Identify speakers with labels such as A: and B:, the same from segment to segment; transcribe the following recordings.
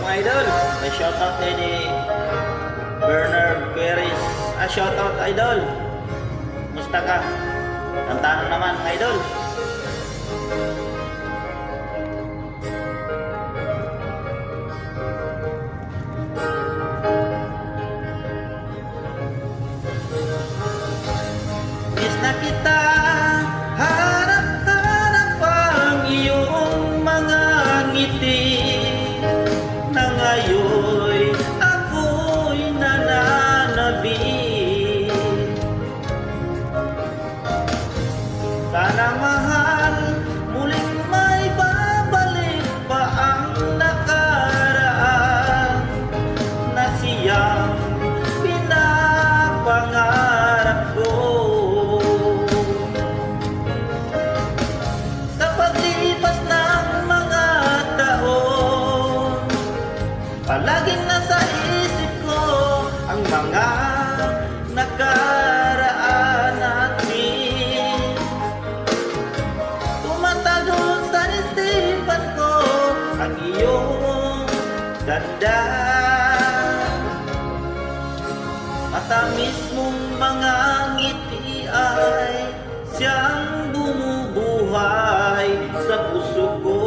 A: mga idol, may shoutout din ni Bernard Queries. Shoutout idol. Musta ka? Kantahan naman mga idol. Miss na kita, harap-harap ang iyong mga ngiti, na ngayon ako'y nananabik. Sana mahal, muling may babalik pa ang nakaraan na siyang pinapangarap ko. Sa paglipas ng mga taon, palaging nasa isip ko ang mga nakaraan natin. Tumatago sa isipan ko ang iyong ganda. Matamis mong mga ngiti ay siyang bumubuhay sa puso ko.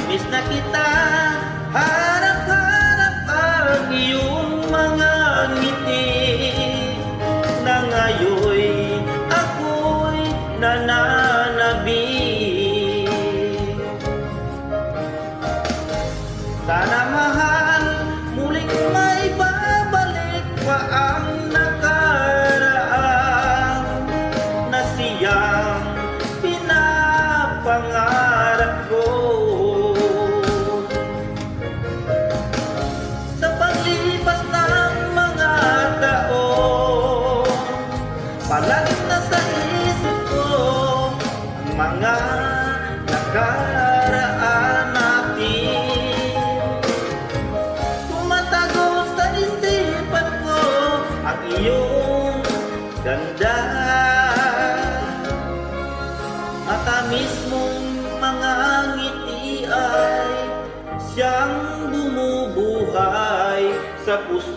A: Miss na kita, harap-harap ang iyong mga ngiti, na ngayon ako'y nananabik. Sana mahal, muling may babalik pa ang nakaraan na siyang pinapangarap ko. Palaging nasa isip ko ang mga nakaraan natin. Tumatago sa isipan ko ang iyong ganda. Matamis mong mga ngiti ay siyang bumubuhay sa puso